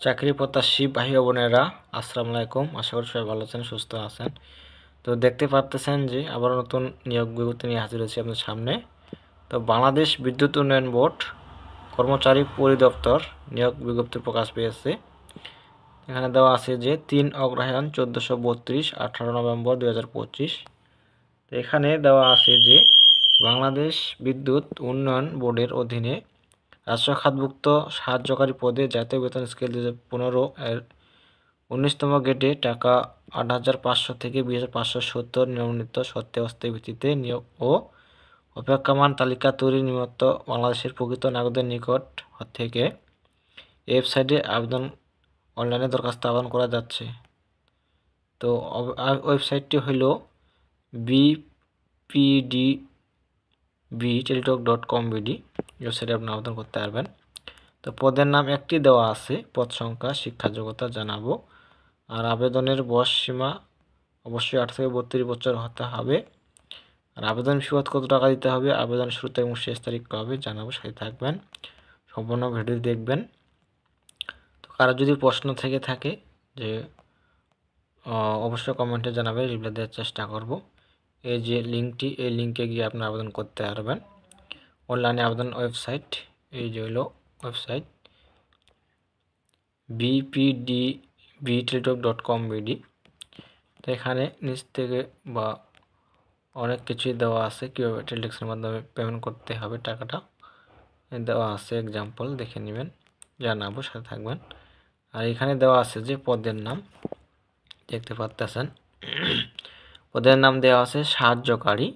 চাকরি প্রত্যাশী ভাই ও বোনেরা, আসসালামু আলাইকুম। আশা করি সবাই ভালো আছেন, সুস্থ আছেন। তো দেখতে পারতেছেন যে আবার নতুন নিয়োগ বিজ্ঞপ্তি নিয়ে হাজির হয়েছে আপনাদের সামনে। তো বাংলাদেশ বিদ্যুৎ উন্নয়ন বোর্ড কর্মচারী পরিদপ্তর নিয়োগ বিজ্ঞপ্তি প্রকাশ পেয়েছে। এখানে দেওয়া আছে যে 3 অগ্রহায়ণ 1432 18 নভেম্বর 2025। তো এখানে দেওয়া আছে যে বাংলাদেশ বিদ্যুৎ উন্নয়ন বোর্ডের অধীনে রাজস্ব খাতভুক্ত সাহায্যকারী পদে জাতীয় বেতন স্কেল 2015 এর 19তম গ্রেডে টাকা 8,500 থেকে 20,570 নিয়মিত সত্ত্বে অস্থায়ী ভিত্তিতে নিয়োগ ও অপেক্ষমান তালিকা তৈরি নিমিত্ত বাংলাদেশের প্রকৃত নাগরিকদের নিকট থেকে ওয়েবসাইটে আবেদন অনলাইনে দরখাস্ত আহ্বান করা যাচ্ছে। তো ওয়েবসাইটটি হইল bpdbteletalk.com.bd। ওয়েবসাইটে আপনি আবেদন করতে পারবেন। তো পদের নাম একটি দেওয়া আছে, পদ সংখ্যা, শিক্ষা যোগ্যতা জানাবো। আর আবেদনের বয়স সীমা অবশ্যই 8 থেকে 32 বছর হতে হবে। আর আবেদন ফি কত টাকা দিতে হবে, আবেদন শুরু এবং শেষ তারিখ কবে জানাবো, সাথে থাকবেন, সম্পূর্ণ ভিডিও দেখবেন। তো কারো যদি প্রশ্ন থেকে থাকে যে অবশ্যই কমেন্টে জানাবে, রিপ্লাই দেওয়ার চেষ্টা করব। এই যে লিঙ্কটি, এই লিঙ্কে গিয়ে আপনি আবেদন করতে পারবেন। অনলাইনে আবেদন ওয়েবসাইট, এই যে হলো ওয়েবসাইট bpdbteletalk.com.bd। তো এখানে নিচ থেকে বা অনেক কিছুই দেওয়া আছে, কীভাবে টেলিটক্সের মাধ্যমে পেমেন্ট করতে হবে টাকাটা দেওয়া আছে, এক্সাম্পল দেখে নেবেন, জানাবো, সাথে থাকবেন। আর এখানে দেওয়া আছে যে পদের নাম দেখতে পাচ্ছেন, পদের নাম দেওয়া আছে সাহায্যকারী।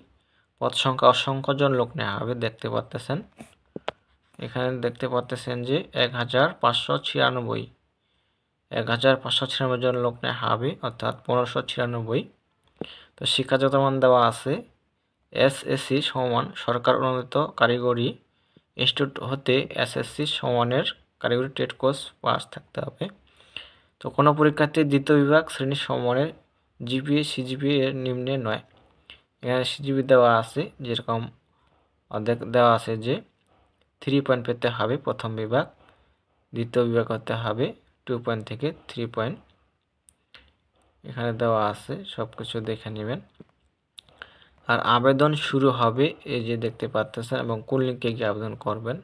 পদ সংখ্যা অসংখ্য জন লোক নেওয়া হবে, দেখতে পাচ্ছেন। এখানে দেখতে পাচ্ছেন যে 1,596 জন লোক নেওয়া হবে, অর্থাৎ 1596। তো শিক্ষাগত মান দেওয়া আছে এসএসসি সমান সরকার অনুমোদিত কারিগরি ইনস্টিটিউট হতে এসএসসি সমানের কারিগরি ট্রেড কোর্স পাস থাকতে হবে। তো কোনো পরীক্ষার্থী দ্বিতীয় বিভাগ শ্রেণীর সমানের জিপিএ সিজিপিএ এর নিম্নে নয়। এখানে সিজিপি দেওয়া আছে, যেরকম দেওয়া আছে যে 3 পয়েন্ট পেতে হবে প্রথম বিভাগ, দ্বিতীয় বিভাগ হতে হবে 2 পয়েন্ট থেকে 3 পয়েন্ট। এখানে দেওয়া আছে, সব কিছু দেখে নেবেন। আর আবেদন শুরু হবে এই যে দেখতে পাচ্ছেন, এবং কোন লিঙ্কে গিয়ে আবেদন করবেন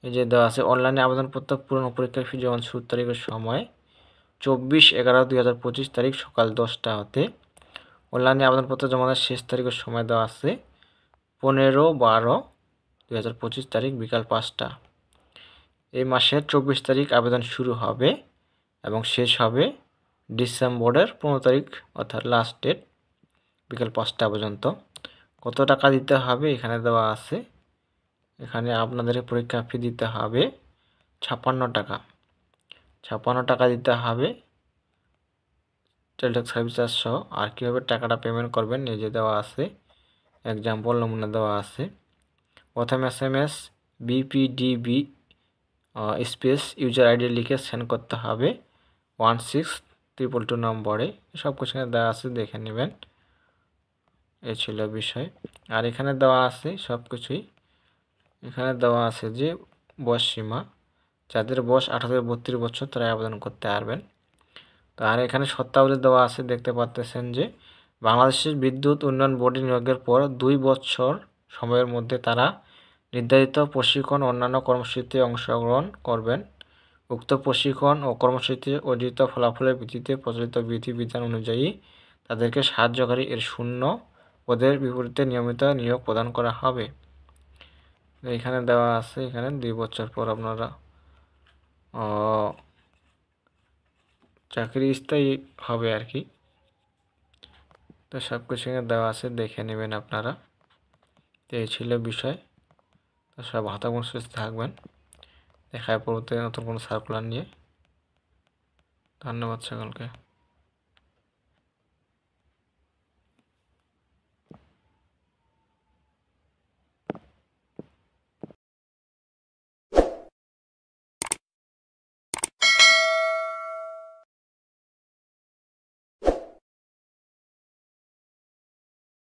এই যে দেওয়া আছে। অনলাইনে আবেদনপত্র পূরণ ও পরীক্ষার ফি জমা শুরু তারিখের সময় 24/11/2025 তারিখ সকাল 10টা হতে। অনলাইনে আবেদনপত্র জমা দেওয়ার শেষ তারিখের সময় দেওয়া আছে 15/12/2025 তারিখ বিকাল 5টা। এই মাসের 24 তারিখ আবেদন শুরু হবে এবং শেষ হবে ডিসেম্বরের 15 তারিখ, অর্থাৎ লাস্ট ডেট বিকাল 5টা পর্যন্ত। কত টাকা দিতে হবে এখানে দেওয়া আছে। এখানে আপনাদের পরীক্ষা ফি দিতে হবে 56 টাকা। 56 টাকা দিতে হবে টেলিটক সার্ভিস চার্জ সহ। আর কীভাবে টাকাটা পেমেন্ট করবেন এই যে দেওয়া আছে, এক্সাম্পল নমুনা দেওয়া আছে। প্রথম SMS BPDB space user ID লিখে সেন্ড করতে হবে 16222 নম্বরে। সব কিছু দেওয়া আছে, দেখে নেবেন। এই ছিল বিষয়। আর এখানে দেওয়া আছে সব কিছুই। এখানে দেওয়া আছে যে বয়স সীমা, যাদের বয়স 18 থেকে 32 বছর তারা আবেদন করতে পারবেন। তো আর এখানে শর্তাবলী দেওয়া আছে, দেখতে পাচ্ছেন যে বাংলাদেশের বিদ্যুৎ উন্নয়ন বোর্ডে নিয়োগের পর 2 বছর সময়ের মধ্যে তারা নির্ধারিত প্রশিক্ষণ অন্যান্য কর্মসূচিতে অংশগ্রহণ করবেন। উক্ত প্রশিক্ষণ ও কর্মসূচিতে অর্জিত ফলাফলের ভিত্তিতে প্রচলিত বিধিবিধান অনুযায়ী তাদেরকে সাহায্যকারী এর শূন্য পদের বিপরীতে নিয়মিত নিয়োগ প্রদান করা হবে। এখানে দেওয়া আছে, এখানে 2 বছর পর আপনারা চাকরি স্থায়ী হবে আর কি। তো সব কিছু দেওয়া আছে, দেখে নেবেন আপনারা। তো এই ছিল বিষয়। তো সব ভালো সুস্থ থাকবেন। দেখা পরবর্তী নতুন কোনো সার্কুলার নিয়ে। ধন্যবাদ সকলকে।